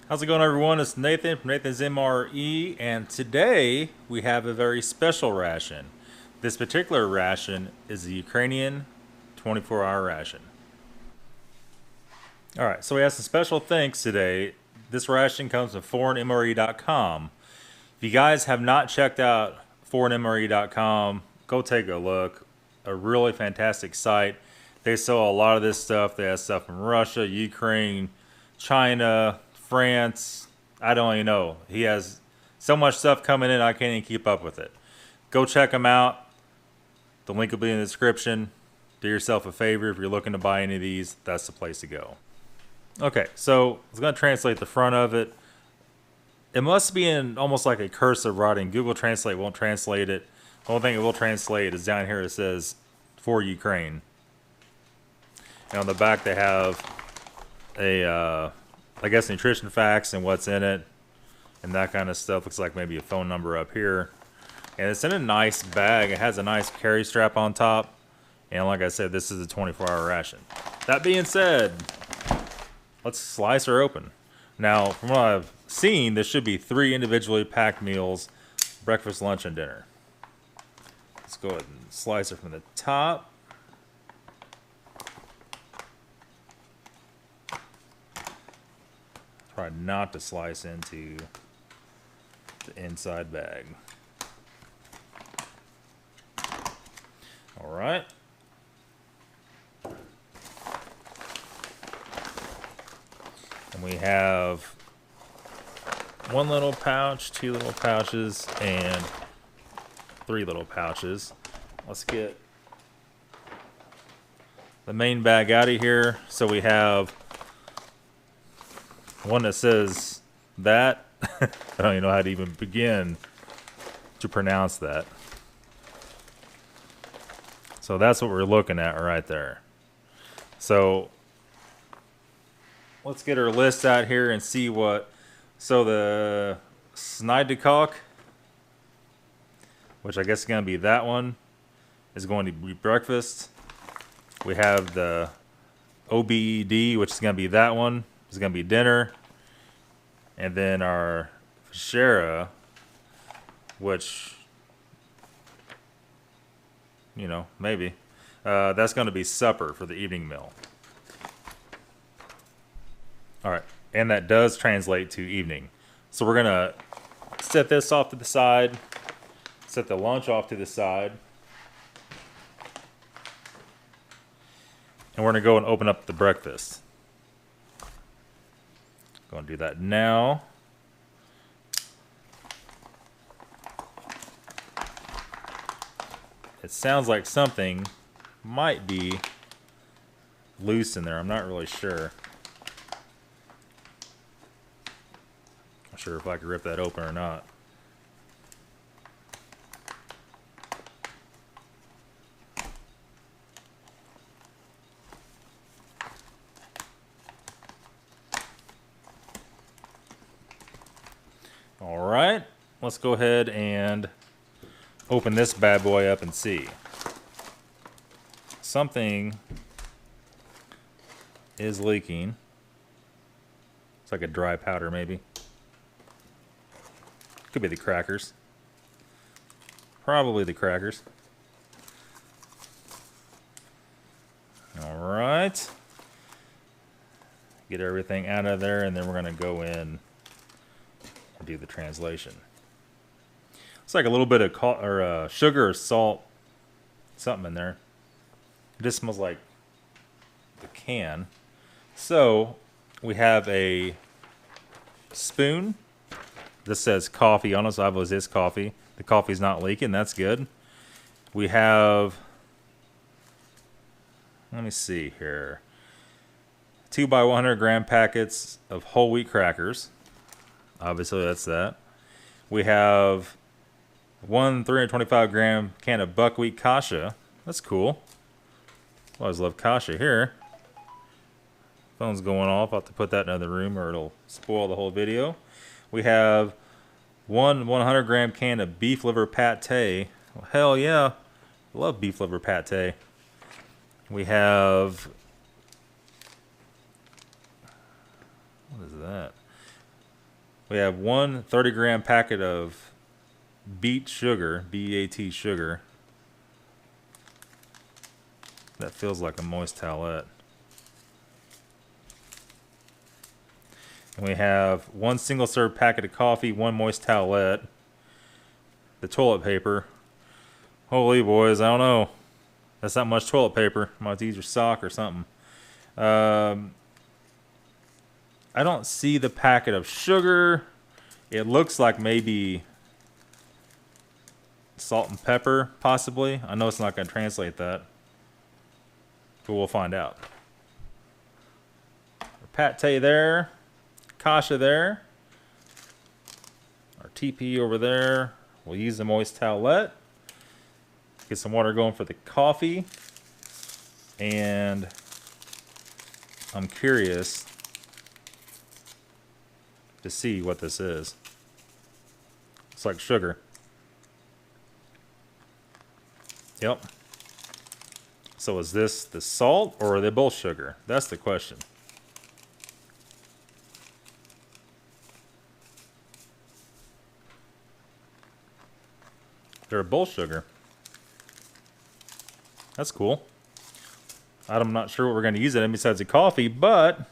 How's it going, everyone? It's Nathan from Nathan's MRE, and today we have a very special ration. This particular ration is the Ukrainian 24-hour ration. Alright, so we have some special thanks today. This ration comes from foreignmre.com. If you guys have not checked out foreignmre.com, go take a look. A really fantastic site. They sell a lot of this stuff. They have stuff from Russia, Ukraine, China, France. I don't even know. He has so much stuff coming in, I can't even keep up with it. Go check him out. The link will be in the description. Do yourself a favor. If you're looking to buy any of these, that's the place to go. Okay, so I was going to translate the front of it. It must be in almost like a cursive writing. Google Translate won't translate it. The only thing it will translate is down here. It says, for Ukraine. And on the back they have a, I guess, nutrition facts and what's in it. And that kind of stuff. Looks like maybe a phone number up here. And it's in a nice bag. It has a nice carry strap on top. And like I said, this is a 24-hour ration. That being said, let's slice her open. Now, from what I've seen, this should be 3 individually packed meals, breakfast, lunch, and dinner. Let's go ahead and slice it from the top. Try not to slice into the inside bag. All right. And we have 1 little pouch, 2 little pouches, and 3 little pouches. Let's get the main bag out of here. So we have one that says that. I don't even know how to even begin to pronounce that. So that's what we're looking at right there. So let's get our list out here and see what. So the Snidekok, which I guess is going to be that one, is going to be breakfast. We have the OBED, which is going to be that one. It's going to be dinner. And then our Fashera, which, you know, maybe. That's going to be supper for the evening meal. All right. And that does translate to evening. So we're going to set this off to the side. Set the lunch off to the side. And we're going to go and open up the breakfast. Going to do that now. It sounds like something might be loose in there. I'm not really sure. Not sure if I could rip that open or not. All right, let's go ahead and open this bad boy up and see. Something is leaking. It's like a dry powder, maybe. Could be the crackers. Probably the crackers. All right. Get everything out of there, and then we're going to go in and do the translation. It's like a little bit of sugar or salt, something in there. It just smells like the can. So we have a spoon. This says coffee on it, so obviously it's coffee. The coffee's not leaking, that's good. We have, let me see here, 2 by 100 gram packets of whole wheat crackers. Obviously that's that. We have 1 325 gram can of buckwheat kasha. That's cool. Always love kasha here. Phone's going off. I'll have to put that in another room or it'll spoil the whole video. We have 1 100 gram can of beef liver pate. Well, hell yeah. I love beef liver pate. We have, what is that? We have one 30-gram packet of beet sugar, B-E-A-T sugar. That feels like a moist towelette. And we have one single-serve packet of coffee, one moist towelette, the toilet paper. Holy boys, I don't know. That's not much toilet paper. Might have to use your sock or something. I don't see the packet of sugar. It looks like maybe salt and pepper, possibly. I know it's not going to translate that, but we'll find out. Pate there, kasha there, our TP over there. We'll use the moist towelette. Get some water going for the coffee, and I'm curious to see what this is. It's like sugar. Yep. So is this the salt or are they both sugar? That's the question. They're both sugar. That's cool. I'm not sure what we're going to use it in besides the coffee, but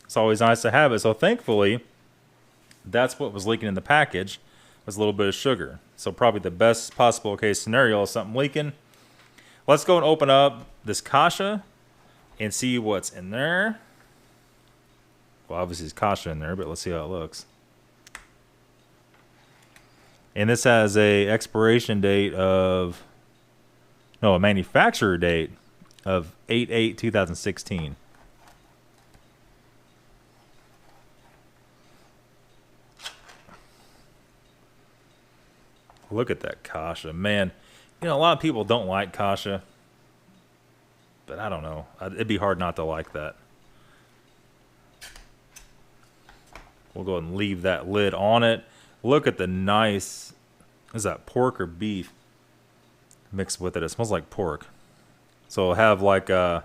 it's always nice to have it. So thankfully, that's what was leaking in the package, was a little bit of sugar. So probably the best possible case scenario is something leaking. Let's go and open up this kasha and see what's in there. Well, obviously it's kasha in there, but let's see how it looks. And this has a expiration date of, no, a manufacturer date of 8/8/2016. Look at that kasha, man. You know, a lot of people don't like kasha, but I don't know. It'd be hard not to like that. We'll go ahead and leave that lid on it. Look at the nice, is that pork or beef mixed with it? It smells like pork. So it'll have like it'll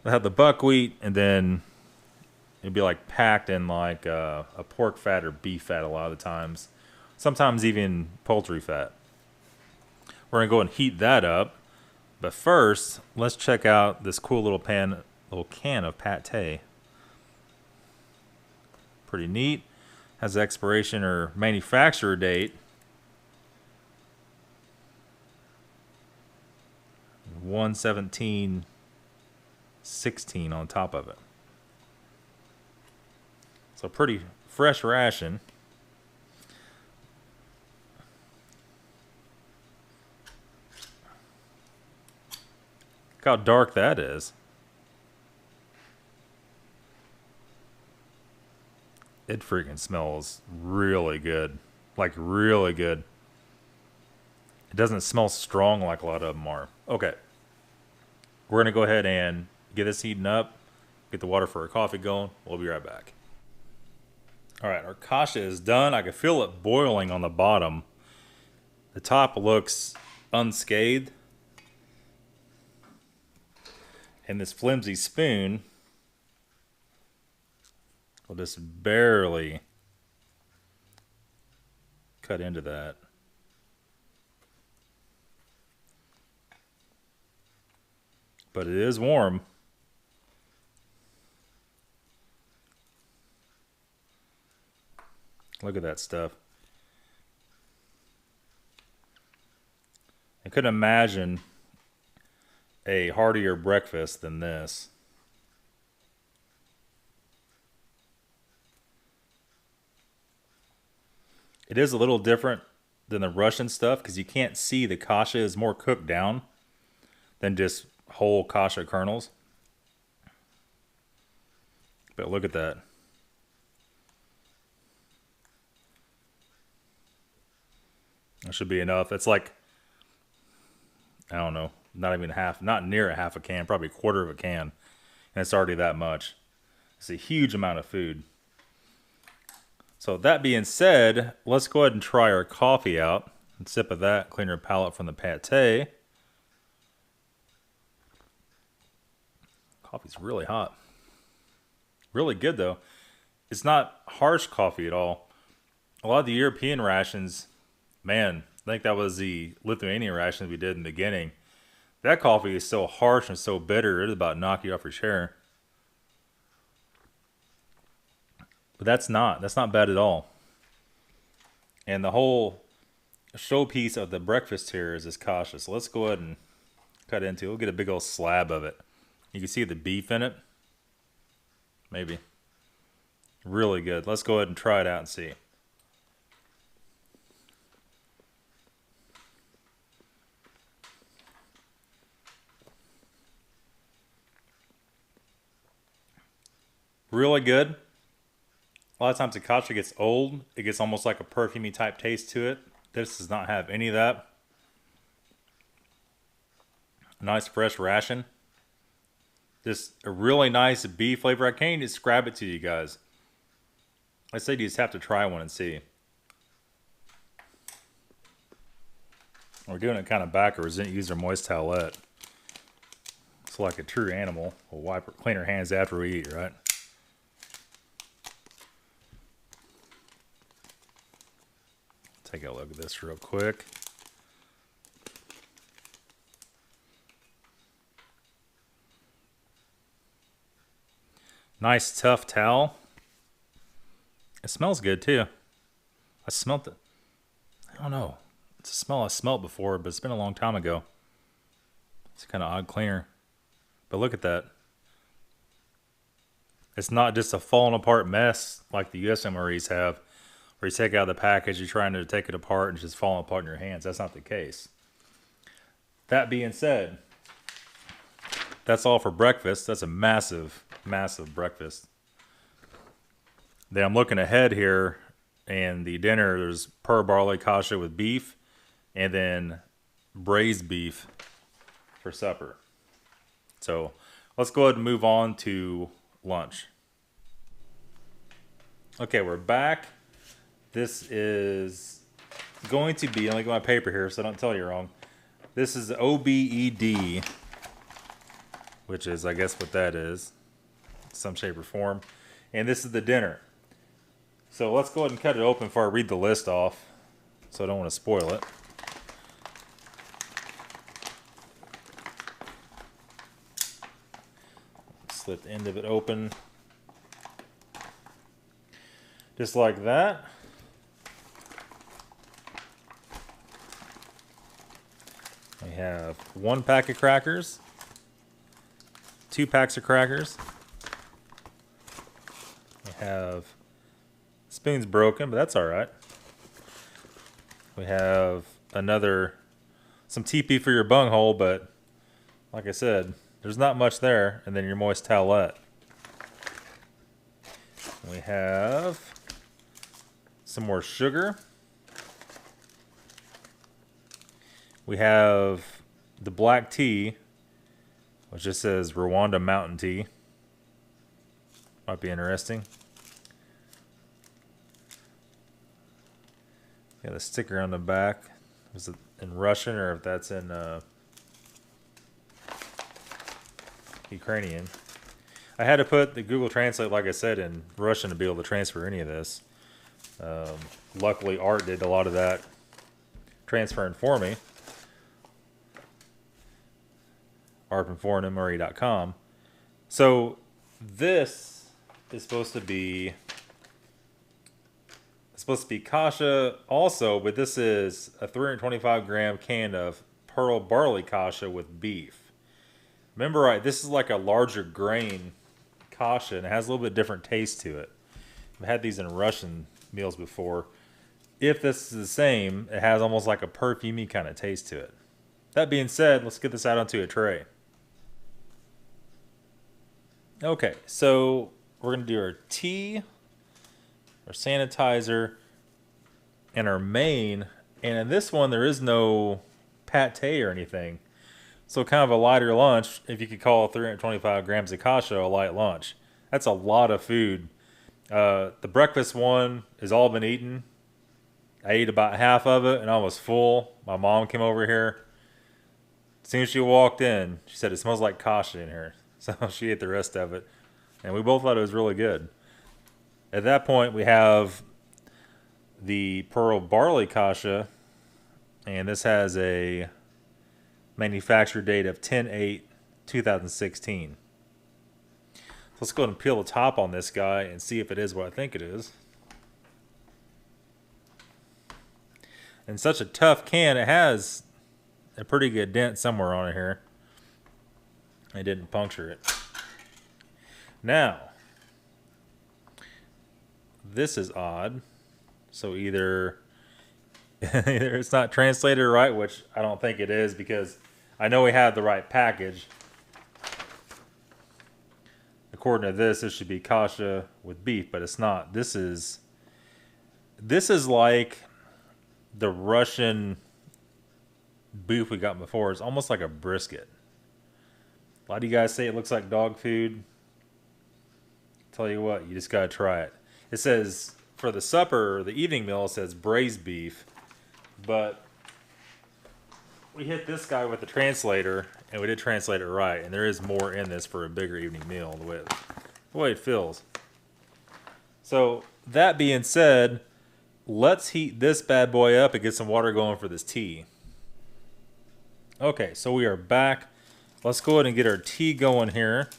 have the buckwheat, and then it'd be like packed in like a pork fat or beef fat a lot of the times. Sometimes even poultry fat. We're gonna go and heat that up, but first let's check out this cool little can of pate. Pretty neat. Has the expiration or manufacturer date. 1/17/16 on top of it. So pretty fresh ration. Look how dark that is. It freaking smells really good. Like really good. It doesn't smell strong like a lot of them are. Okay. We're going to go ahead and get this heating up. Get the water for our coffee going. We'll be right back. Alright, our kasha is done. I can feel it boiling on the bottom. The top looks unscathed. And this flimsy spoon will just barely cut into that. But it is warm. Look at that stuff. I couldn't imagine a heartier breakfast than this. It is a little different than the Russian stuff because you can't see the kasha is more cooked down than just whole kasha kernels. But look at that. That should be enough. It's like, I don't know, not even half, not near a half a can, probably a quarter of a can. And it's already that much. It's a huge amount of food. So that being said, let's go ahead and try our coffee out. A sip of that, clean our palate from the pate. Coffee's really hot. Really good though. It's not harsh coffee at all. A lot of the European rations, man, I think that was the Lithuanian rations we did in the beginning. That coffee is so harsh and so bitter, it's about to knock you off your chair. But that's not bad at all. And the whole showpiece of the breakfast here is this kasha. So let's go ahead and cut into it. We'll get a big old slab of it. You can see the beef in it. Maybe. Really good. Let's go ahead and try it out and see. Really good. A lot of times the kasha gets old. It gets almost like a perfumey type taste to it. This does not have any of that. Nice fresh ration. Just a really nice beef flavor. I can't even describe it to you guys. I said you just have to try one and see. We're doing it kind of backwards. Didn't use our moist towelette. It's like a true animal. We'll wipe, clean our hands after we eat, right? Take a look at this real quick. Nice tough towel. It smells good too. I smelt it. I don't know. It's a smell I smelt before, but it's been a long time ago. It's kind of odd cleaner. But look at that. It's not just a falling apart mess like the US MREs have, where you take out the package, you're trying to take it apart and it's just falling apart in your hands. That's not the case. That being said, that's all for breakfast. That's a massive, massive breakfast. Then I'm looking ahead here, and the dinner, there's pearl barley kasha with beef, and then braised beef for supper. So let's go ahead and move on to lunch. Okay, we're back. This is going to be, let me get my paper here so I don't tell you wrong. This is OBED, which is, I guess, what that is, some shape or form. And this is the dinner. So let's go ahead and cut it open before I read the list off, so I don't want to spoil it. Slit the end of it open. Just like that. We have 1 pack of crackers, 2 packs of crackers. We have, spoon's broken, but that's all right. We have some TP for your bunghole, but like I said, there's not much there. And then your moist towelette. We have some more sugar. We have the black tea, which just says Rwanda Mountain Tea. Might be interesting. Got a sticker on the back. Is it in Russian or if that's in Ukrainian? I had to put the Google Translate, like I said, in Russian to be able to transfer any of this. Luckily, Art did a lot of that transferring for me. Art from foreignmre.com. So this is supposed to be kasha also, but this is a 325 gram can of pearl barley kasha with beef. Remember, right? This is like a larger grain kasha, and it has a little bit different taste to it. I've had these in Russian meals before. If this is the same, it has almost like a perfumey kind of taste to it. That being said, let's get this out onto a tray. Okay, so we're going to do our tea, our sanitizer, and our main. And in this one, there is no pate or anything. So kind of a lighter lunch, if you could call 325 grams of kasha a light lunch. That's a lot of food. The breakfast one has all been eaten. I ate about half of it, and I was full. My mom came over here. As soon as she walked in, she said, "It smells like kasha in here." So she ate the rest of it. And we both thought it was really good. At that point, we have the Pearl Barley Kasha, and this has a manufacture date of 10/8/2016. So let's go ahead and peel the top on this guy and see if it is what I think it is. And such a tough can, it has a pretty good dent somewhere on it here. I didn't puncture it. Now, this is odd. So either it's not translated right, which I don't think it is, because I know we have the right package. According to this, this should be kasha with beef, but it's not. This is like the Russian beef we got before. It's almost like a brisket. A lot of you guys say it looks like dog food. Tell you what, you just gotta try it. It says for the supper, or the evening meal, it says braised beef, but we hit this guy with the translator, and we did translate it right, and there is more in this for a bigger evening meal, the way it feels. So that being said, let's heat this bad boy up and get some water going for this tea. Okay, so we are back. Let's go ahead and get our tea going here.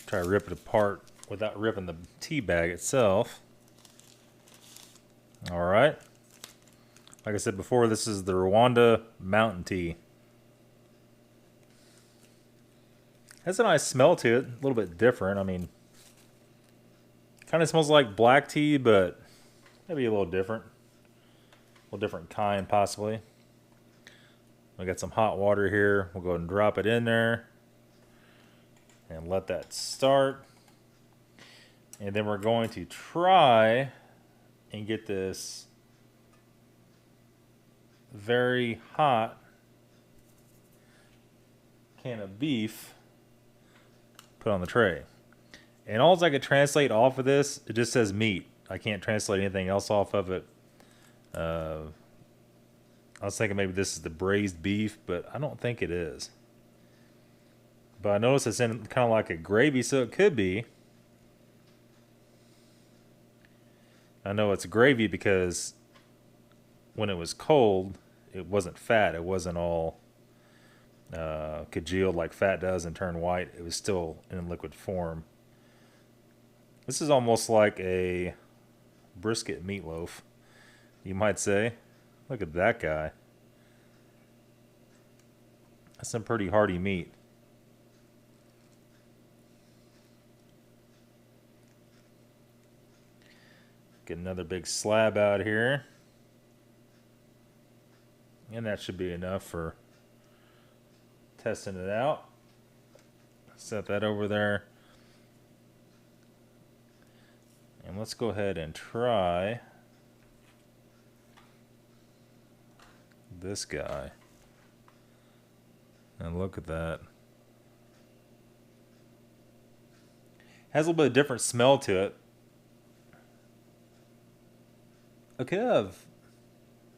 Try to rip it apart without ripping the tea bag itself. All right. Like I said before, this is the Rwanda Mountain Tea. Has a nice smell to it, a little bit different. I mean, kind of smells like black tea, but maybe a little different. A little different kind, possibly. We got some hot water here. We'll go ahead and drop it in there and let that start. And then we're going to try and get this very hot can of beef put on the tray. And all I could translate off of this, it just says meat. I can't translate anything else off of it. I was thinking maybe this is the braised beef, but I don't think it is. But I noticed it's in kind of like a gravy, so it could be. I know it's gravy because when it was cold, it wasn't fat. It wasn't all congealed like fat does and turn white. It was still in liquid form. This is almost like a brisket meatloaf, you might say. Look at that guy. That's some pretty hearty meat. Get another big slab out here. And that should be enough for testing it out. Set that over there. And let's go ahead and try this guy. And look at that. Has a little bit of different smell to it. Okay,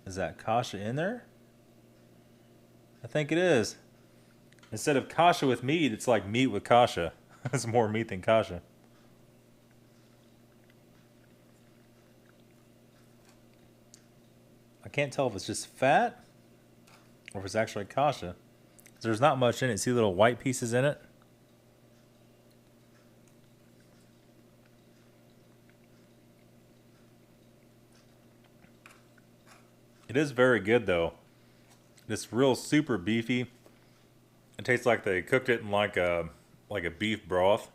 is that kasha in there? I think it is. Instead of kasha with meat, it's like meat with kasha. It's more meat than kasha. I can't tell if it's just fat or if it's actually kasha. There's not much in it. See little white pieces in it? It is very good though. It's real super beefy. It tastes like they cooked it in like a beef broth.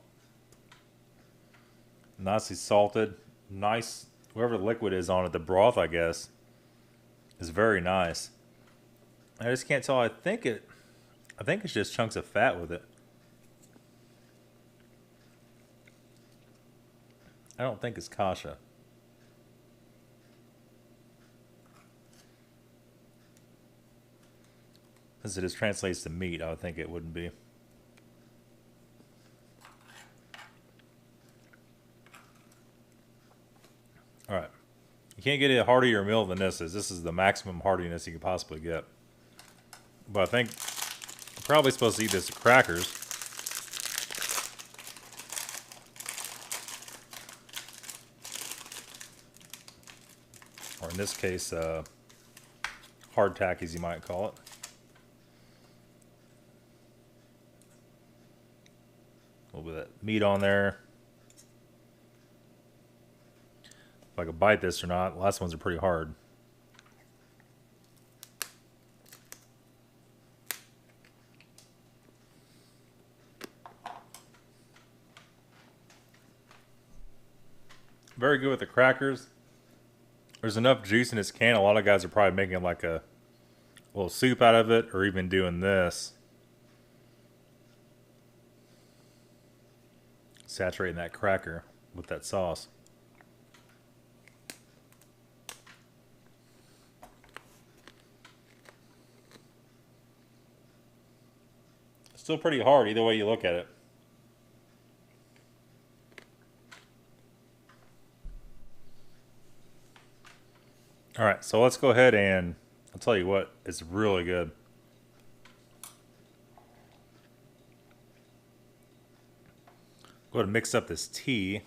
Nicely salted. Nice, whatever the liquid is on it, the broth I guess, is very nice. I just can't tell. I think it's just chunks of fat with it. I don't think it's kasha. Since it just translates to meat, I would think it wouldn't be. Alright. You can't get a heartier meal than this is. This is the maximum heartiness you could possibly get. But I think I'm probably supposed to eat this with crackers. In this case, hardtack, as you might call it. A little bit of that meat on there. If I could bite this or not. The last ones are pretty hard. Very good with the crackers. There's enough juice in this can. A lot of guys are probably making like a little soup out of it, or even doing this. Saturating that cracker with that sauce. Still pretty hard either way you look at it. All right, so let's go ahead and I'll tell you what, it's really good. Go ahead and mix up this tea.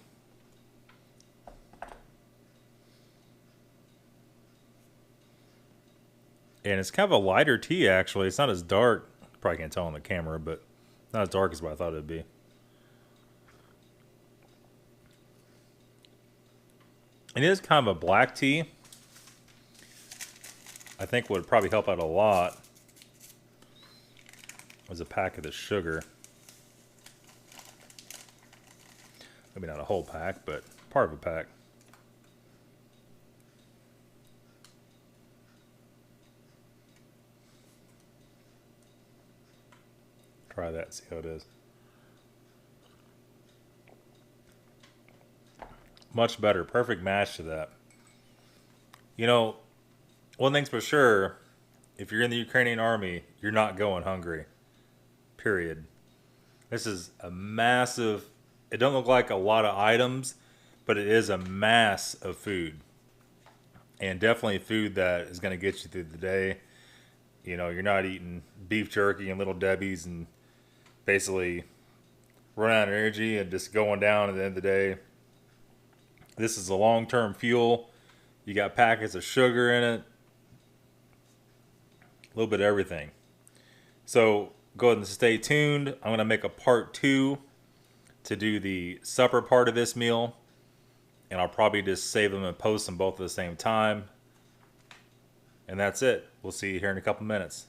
And it's kind of a lighter tea, actually. It's not as dark. Probably can't tell on the camera, but not as dark as what I thought it would be. It is kind of a black tea. I think what would probably help out a lot was a pack of the sugar. Maybe not a whole pack, but part of a pack. Try that, see how it is. Much better, perfect match to that. You know, one thing's for sure, if you're in the Ukrainian army, you're not going hungry. Period. This is a massive, it don't look like a lot of items, but it is a mass of food. And definitely food that is going to get you through the day. You know, you're not eating beef jerky and Little Debbie's and basically run out of energy and just going down at the end of the day. This is a long-term fuel. You got packets of sugar in it. A little bit of everything. So go ahead and stay tuned. I'm going to make a part 2 to do the supper part of this meal. And I'll probably just save them and post them both at the same time. And that's it. We'll see you here in a couple minutes.